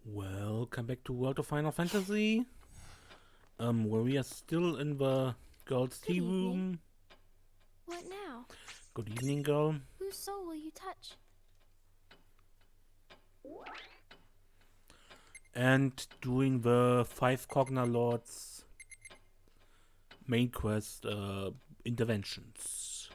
Welcome back to World of Final Fantasy. Where we are still in the girls' tea room. What now? Good evening, girl. Whose soul will you touch? And doing the 5 Cogna Lords main quest interventions.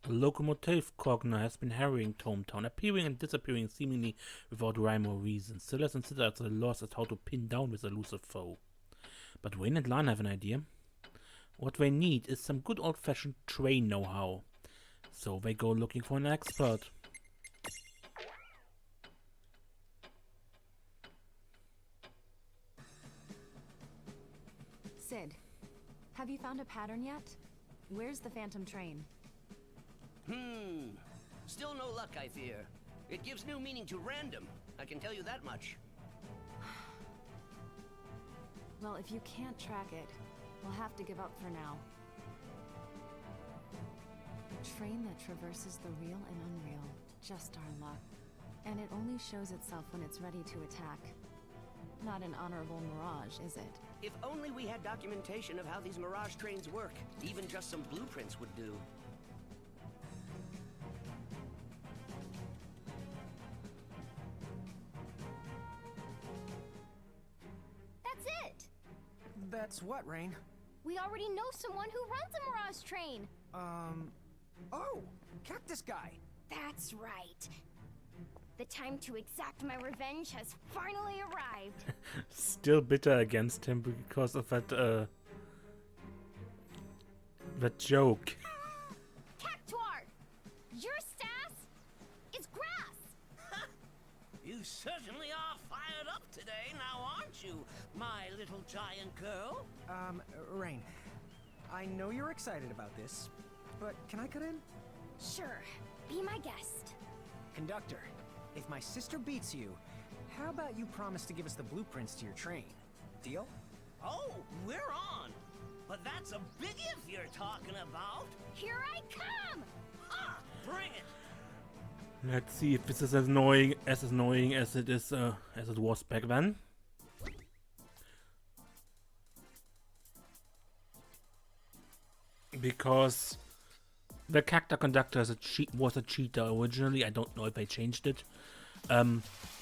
A locomotive Cogna has been harrying Tometown, appearing and disappearing seemingly without rhyme or reason. Celes and Cid are at a loss as how to pin down this elusive foe. But Reynn and Lana have an idea. What they need is some good old-fashioned train know-how. So they go looking for an expert. Cid, have you found a pattern yet? Where's the phantom train? Still no luck, I fear. It gives new meaning to random, I can tell you that much. Well, if you can't track it, we'll have to give up for now. A train that traverses the real and unreal. Just our luck. And it only shows itself when it's ready to attack. Not an honorable mirage, is it? If only we had documentation of how these Mirage trains work. Even just some blueprints would do. That's it! That's what, Reynn? We already know someone who runs a Mirage train! Oh! Cactus Guy! That's right. The time to exact my revenge has finally arrived. Still bitter against him because of that joke. Cactuar! Your sass is grass! You certainly are fired up today, now aren't you, my little giant girl? Reynn, I know you're excited about this, but can I cut in? Sure, be my guest. Conductor, if my sister beats you, how about you promise to give us the blueprints to your train? Deal? Oh, we're on! But that's a big if you're talking about. Here I come! Ah, bring it! Let's see if this is as annoying as it is as it was back then. Because the character conductor was a cheater originally. I don't know if they changed it.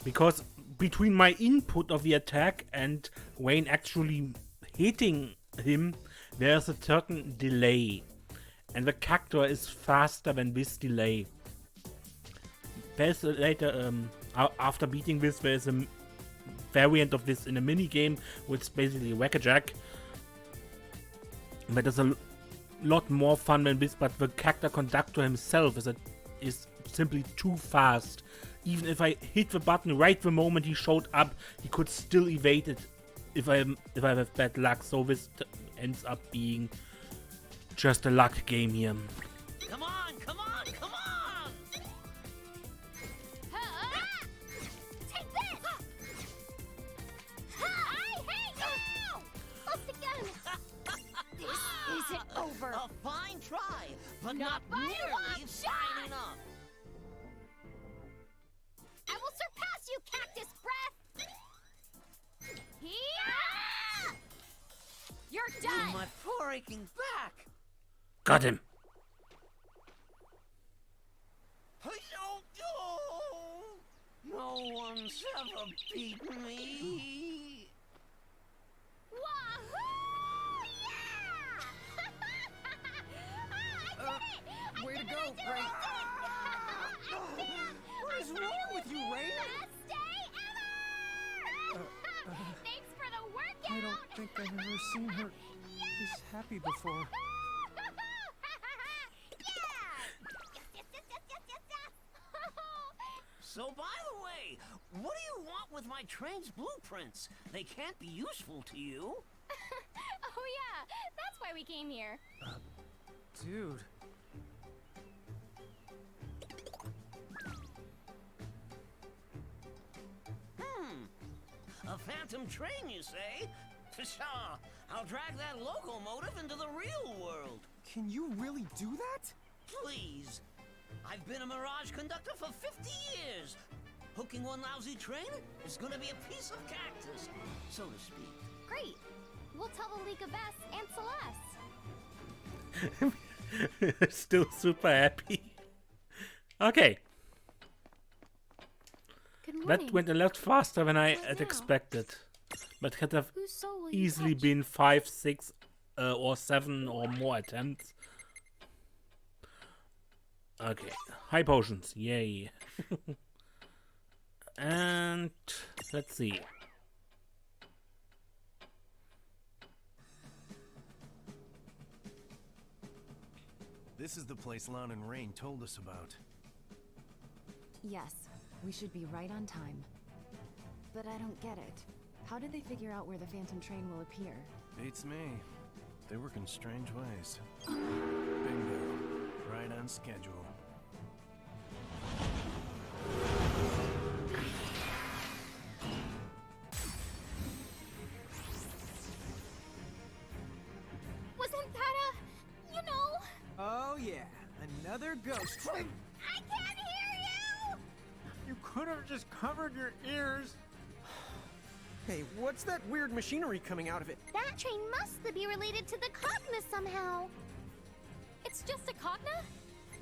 Because between my input of the attack and Reynn actually hitting him, there's a certain delay. And the character is faster than this delay. There's later, after beating this, there's a variant of this in a minigame, which is basically Whack-a-Jack. But there's a lot more fun than this, but the character conductor himself is simply too fast. Even if I hit the button right the moment he showed up, he could still evade it if I have bad luck. So this ends up being just a luck game here. Come on, come on, come on! Take this! I hate you! Lost again! This isn't over. A fine try, but Not not by a nearly long fine shot! enough. I will surpass you, Cactus Breath! Yeah! You're done! My poor aching back. Got him. No one's ever beaten me. Wahoo! Yeah! I did it! Way to I go, did it! Reynn! I did it! What is wrong with you, Reynn? Best day ever! Thanks for the workout! I don't think I've ever seen her this happy before. So, by the way, what do you want with my train's blueprints? They can't be useful to you. Oh yeah, that's why we came here. Dude. A phantom train, you say? Pshaw, I'll drag that locomotive into the real world. Can you really do that? Please. I've been a Mirage conductor for 50 years. Hooking one lousy train is gonna be a piece of cactus, so to speak. Great. We'll tell the League of S and Celeste. Still super happy. Okay. Good morning. That went a lot faster than I What had now? expected. But could have Whose soul will you easily touch? been 5, 6, or 7 or more attempts. Okay. High potions. Yay. And let's see. This is the place Lon and Reynn told us about. Yes, we should be right on time. But I don't get it. How did they figure out where the Phantom train will appear? Beats me. They work in strange ways. Bingo. Right on schedule. Wasn't that a, you know? Oh yeah, another ghost. I can't hear you! You could have just covered your ears. Hey, what's that weird machinery coming out of it? That train must be related to the Cogna somehow. It's just a Cogna?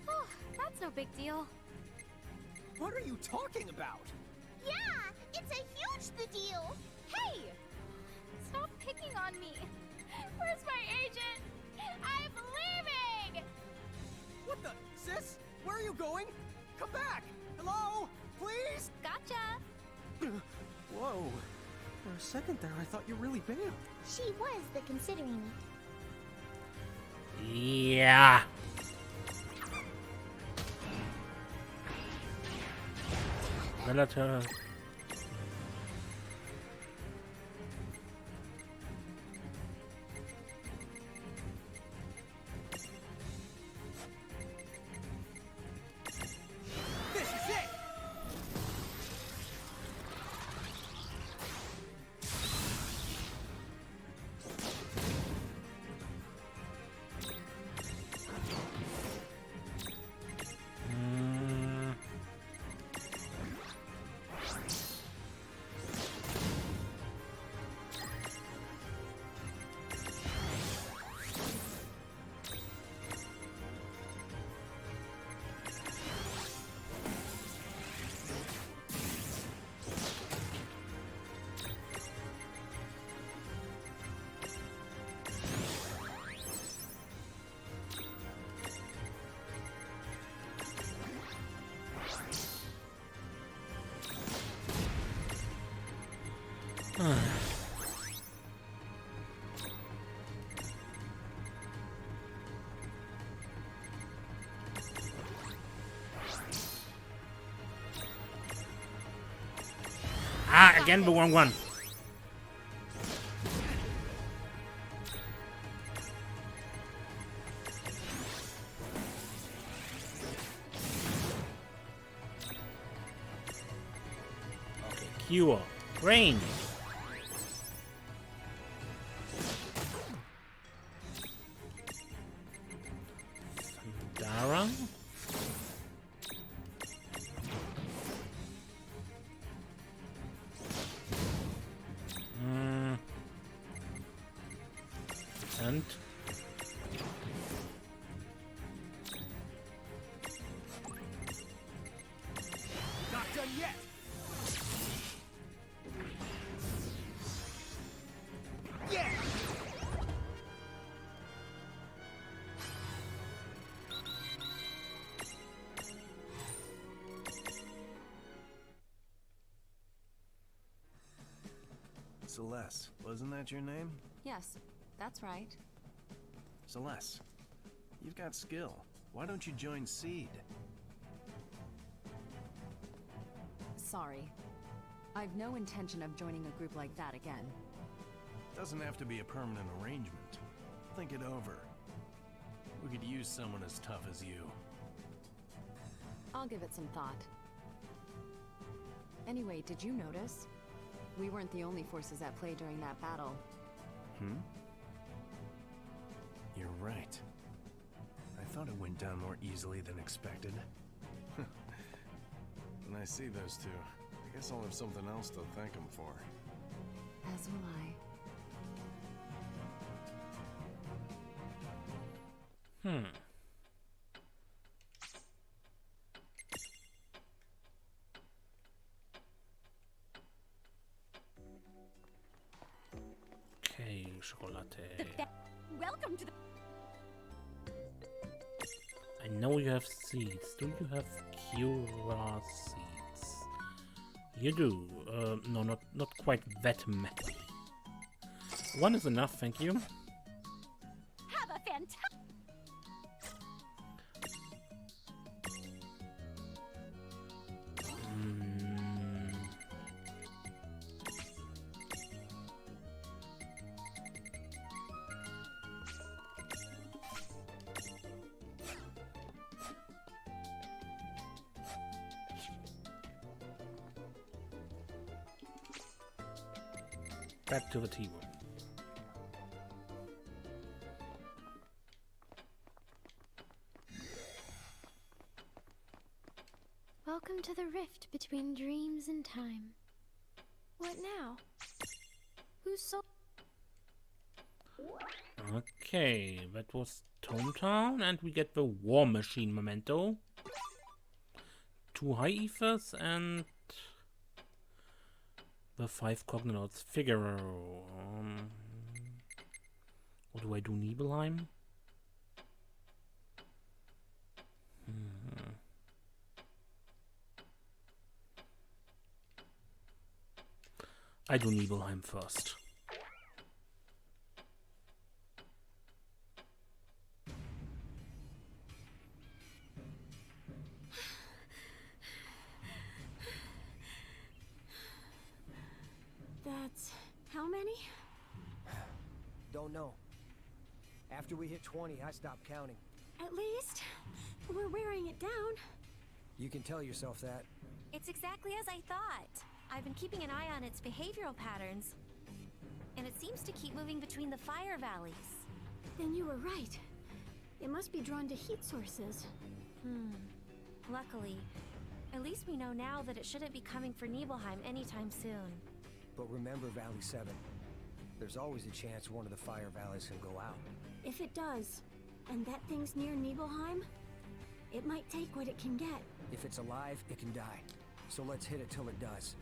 Oh, that's no big deal. What are you talking about? Yeah, it's a huge deal. Hey! Stop picking on me. Where's my agent? I'm leaving! What the? Sis? Where are you going? Come back! Hello? Please? Gotcha. Whoa. For a second there, I thought you really bailed. She was the considering it. Yeah. Relator. This is it! Ah, again the wrong one. Okay, cure. Reynn. Dara. And Not done yet! Yeah! Celeste, wasn't that your name? Yes, that's right. Celeste, you've got skill. Why don't you join Cid? Sorry. I've no intention of joining a group like that again. Doesn't have to be a permanent arrangement. Think it over. We could use someone as tough as you. I'll give it some thought. Anyway, did you notice? We weren't the only forces at play during that battle. Hmm? You're right. I thought it went down more easily than expected. When I see those two, I guess I'll have something else to thank them for. As will I. Okay, Chocolatte. Welcome to the. I know you have seeds. Do you have Cura seeds? You do. No, not quite that many. One is enough, thank you. Have a fantastic. Back to the tea room. Welcome to the rift between dreams and time. What now? Whose soul? Okay, that was Tometown, and we get the War Machine memento. 2 high ethers and the 5 cognates. Figaro. What do I do, Nibelheim? I do Nibelheim first. That's how many? Don't know. After we hit 20, I stopped counting. At least we're wearing it down. You can tell yourself that. It's exactly as I thought. I've been keeping an eye on its behavioral patterns, and it seems to keep moving between the fire valleys. Then you were right. It must be drawn to heat sources. Luckily, at least we know now that it shouldn't be coming for Nibelheim anytime soon. But remember Valley 7. There's always a chance one of the fire valleys can go out. If it does, and that thing's near Nibelheim, it might take what it can get. If it's alive, it can die. So let's hit it till it does.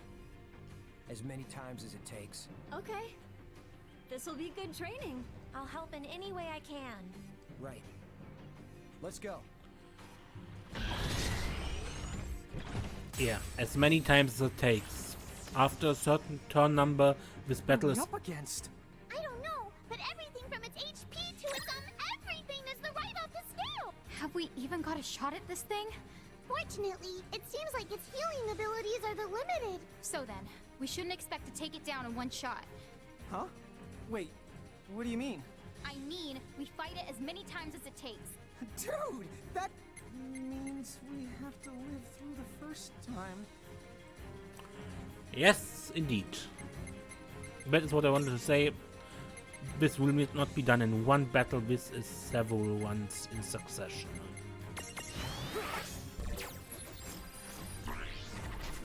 As many times as it takes. Okay. This'll be good training. I'll help in any way I can. Right. Let's go. Yeah, as many times as it takes. After a certain turn number, this battle is... up against? I don't know, but everything from its HP to its everything is the right off the scale. Have we even got a shot at this thing? Fortunately, it seems like its healing abilities are the limited. So then, we shouldn't expect to take it down in one shot. Huh? Wait, what do you mean? I mean, we fight it as many times as it takes. Dude, that means we have to live through the first time. Yes, indeed. That is what I wanted to say. This will not be done in one battle, this is several ones in succession.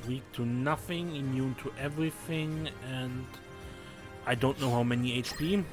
Weak to nothing, immune to everything, and I don't know how many HP.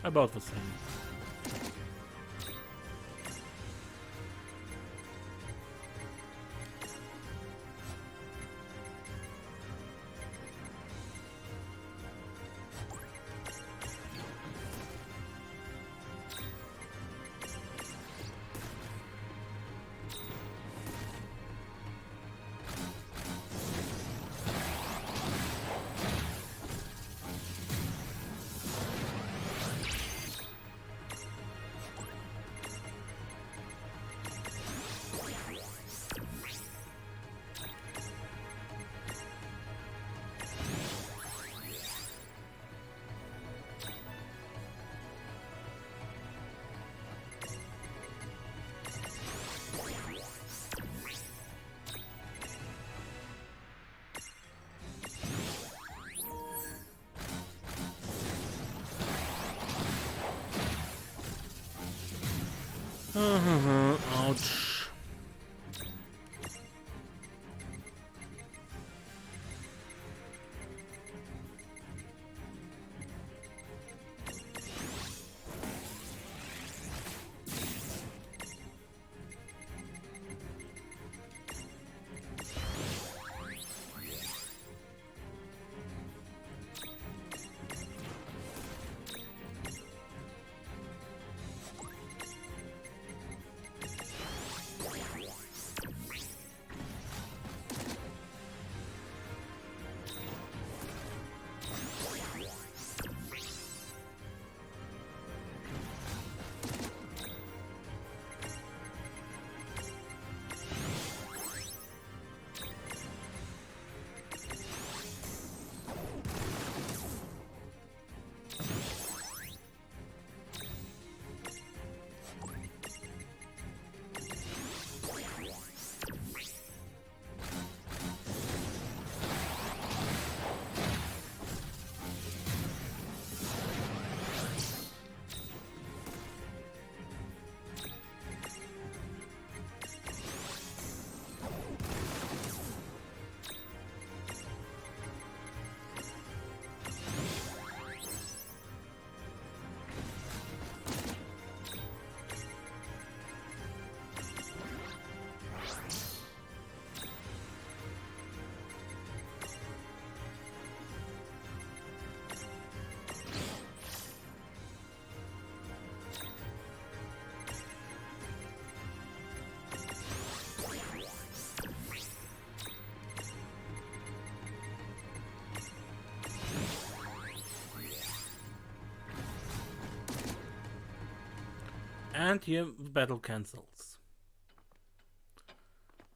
About the same. Ouch. And here the battle cancels.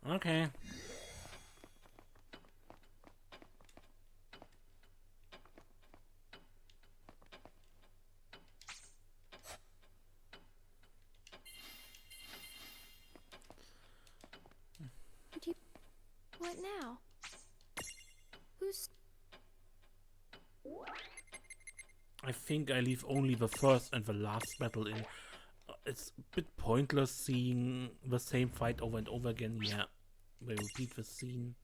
Okay. What now? Who's... I think I leave only the first and the last battle in. It's a bit pointless seeing the same fight over and over again. Yeah, we repeat the scene.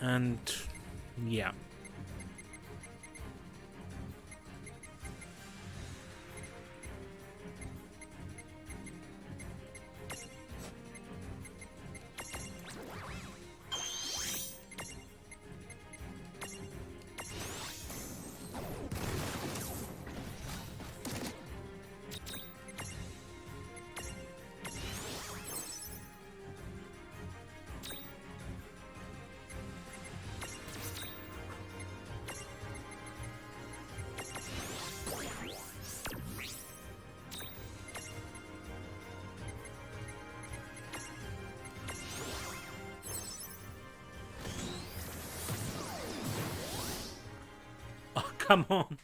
And yeah. Oh, come on.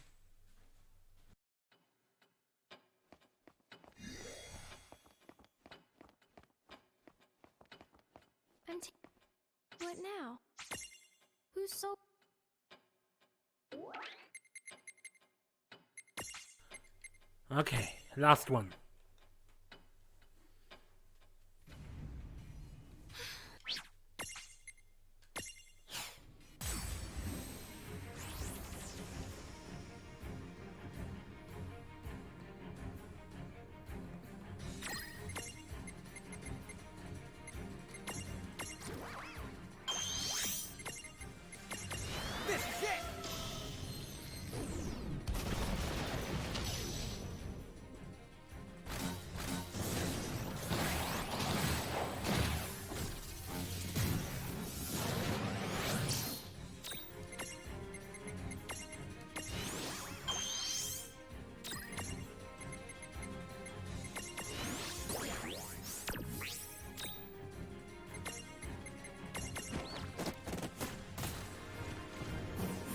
What now? Who's so... Okay, last one.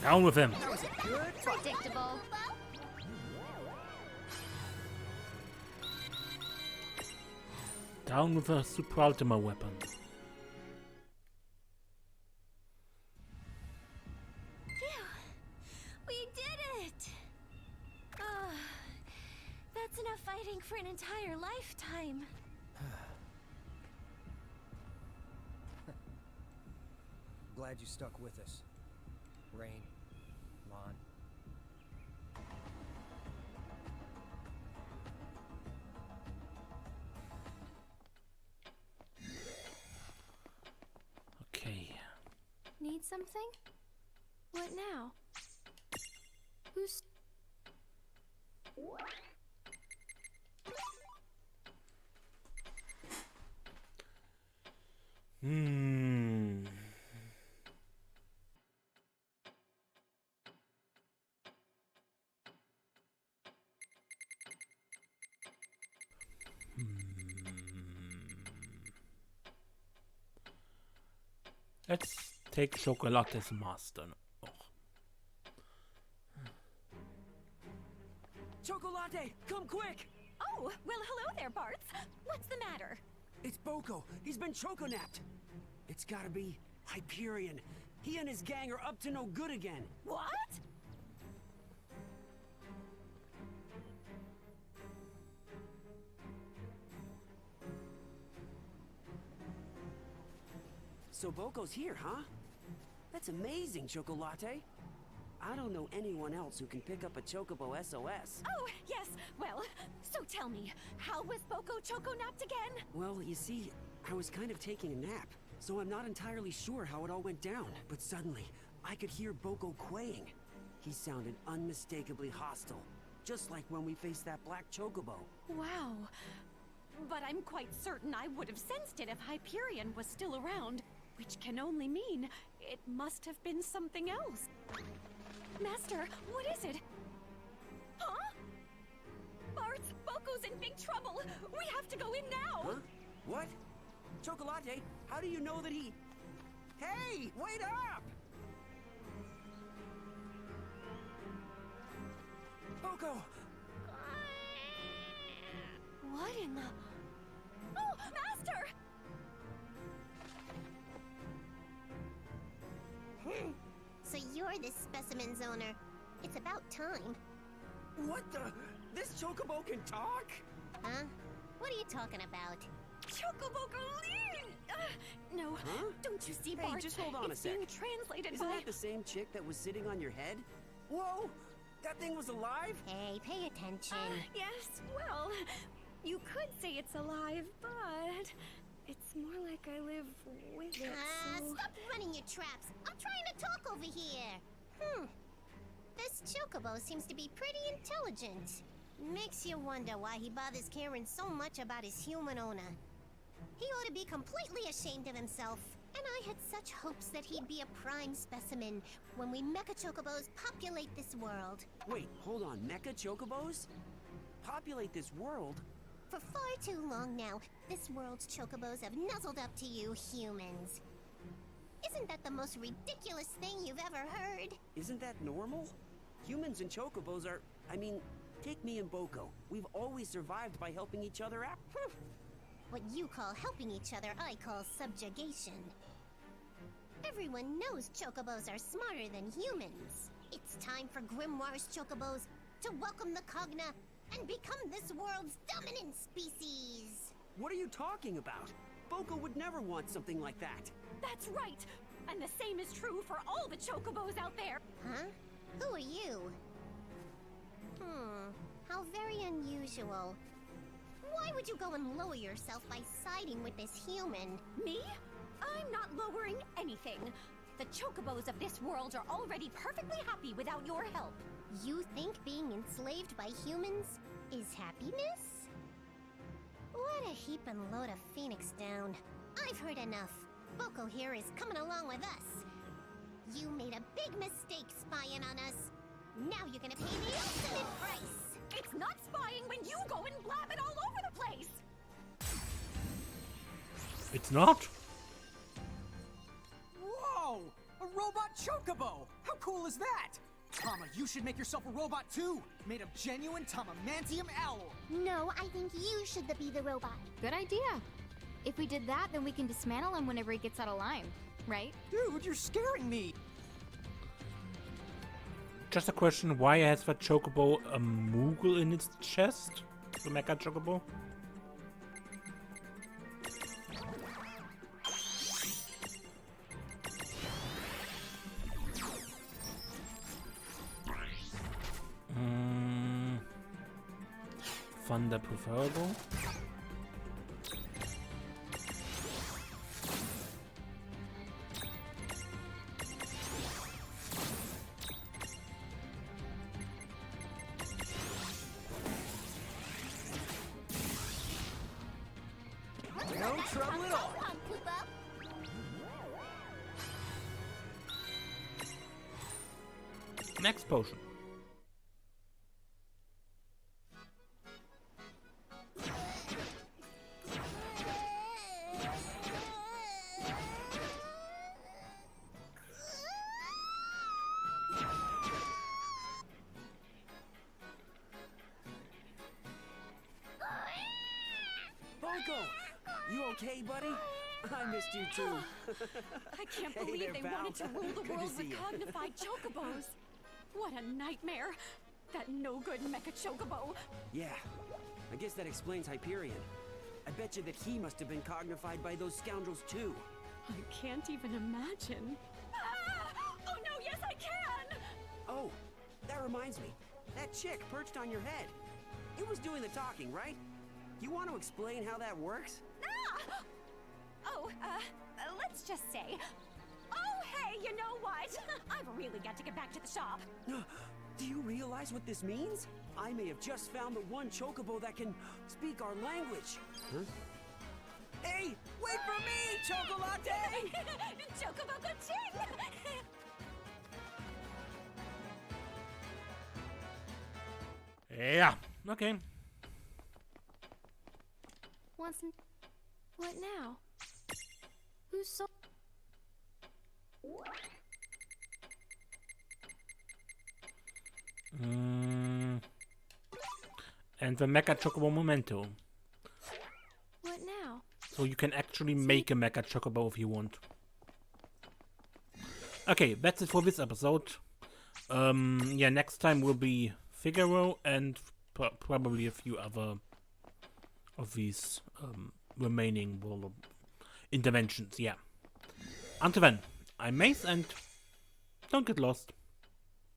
Down with him. Predictable. Down with a Supraltima Weapon. entire lifetime. Glad you stuck with us. Reynn, Lon. Okay. Need something? What now? Who's... Let's take Chocolatte as master. Oh. Chocolatte, come quick! Oh, well, hello there, Bartz. What's the matter? It's Boko. He's been choconapped. It's gotta be Hyperion. He and his gang are up to no good again. What? So Boko's here, huh? That's amazing, Chocolatte. I don't know anyone else who can pick up a Chocobo SOS. Oh, yes. Well, so tell me, how was Boko choconapped again? Well, you see, I was kind of taking a nap, so I'm not entirely sure how it all went down. But suddenly, I could hear Boko kwaying. He sounded unmistakably hostile, just like when we faced that black Chocobo. Wow. But I'm quite certain I would have sensed it if Hyperion was still around, which can only mean it must have been something else. Master, what is it? Huh? Bartz, Boko's in big trouble. We have to go in now. Huh? What? Chocolatte, how do you know that he... Hey, wait up! Boko! What in the... Oh, Master! So you're this specimen's owner. It's about time. What the... This Chocobo can talk? Huh? What are you talking about? Chocobo no, Huh? don't you see, Hey, Bartz? just hold on a It's sec. being translated Isn't by... that the same chick that was sitting on your head? Whoa! That thing was alive? Hey, pay attention. Yes, well, you could say it's alive, but it's more like I live with it, so... Stop running your traps. I'm trying to talk over here. This Chocobo seems to be pretty intelligent. Makes you wonder why he bothers caring so much about his human owner. He ought to be completely ashamed of himself. And I had such hopes that he'd be a prime specimen when we Mecha Chocobos populate this world. Wait, hold on. Mecha Chocobos? Populate this world? For far too long now, this world's Chocobos have nuzzled up to you humans. Isn't that the most ridiculous thing you've ever heard? Isn't that normal? Humans and Chocobos are... I mean, take me and Boko. We've always survived by helping each other out. What you call helping each other, I call subjugation. Everyone knows Chocobos are smarter than humans. It's time for Grimoire's Chocobos to welcome the Cogna and become this world's dominant species. What are you talking about? Boko would never want something like that. That's right! And the same is true for all the Chocobos out there! Huh? Who are you? How very unusual. Why would you go and lower yourself by siding with this human? Me? I'm not lowering anything. The Chocobos of this world are already perfectly happy without your help. You think being enslaved by humans is happiness? What a heaping load of Phoenix down. I've heard enough. Boko here is coming along with us. You made a big mistake spying on us. Now you're gonna pay the ultimate price. It's not spying when you go and blab it all over the place! It's not? Whoa! A robot Chocobo! How cool is that? Tama, you should make yourself a robot too! Made of genuine Tamamantium alloy! No, I think you should be the robot. Good idea. If we did that, then we can dismantle him whenever he gets out of line, right? Dude, you're scaring me! Just a question, why has that Chocobo a Moogle in its chest? the Mecha Chocobo. Thunder preferable. No trouble at all. Next potion. Boko, you okay, buddy? I missed you too. I can't Hey believe there, they pal. wanted to rule the Good to world see with ya. cognified chocobos. What a nightmare. That no-good mecha chocobo. Yeah, I guess that explains Hyperion. I bet you that he must have been cognified by those scoundrels too. I can't even imagine. Ah! Oh no, yes I can! Oh, that reminds me. That chick perched on your head. It was doing the talking, right? You want to explain how that works? Ah! Oh, let's just say... Oh, hey, you know what? I've really got to get back to the shop. Do you realize what this means? I may have just found the one chocobo that can speak our language. Huh? Hey, wait for me, Chocolatte! Chocobo Ching! Yeah, okay. What now? Who's so... And the Mecha Chocobo Memento. What now? So you can actually make a Mecha Chocobo if you want. Okay, that's it for this episode. Yeah, next time will be Figaro and probably a few other of these remaining world interventions. Yeah. Until then, I'm Mace and don't get lost.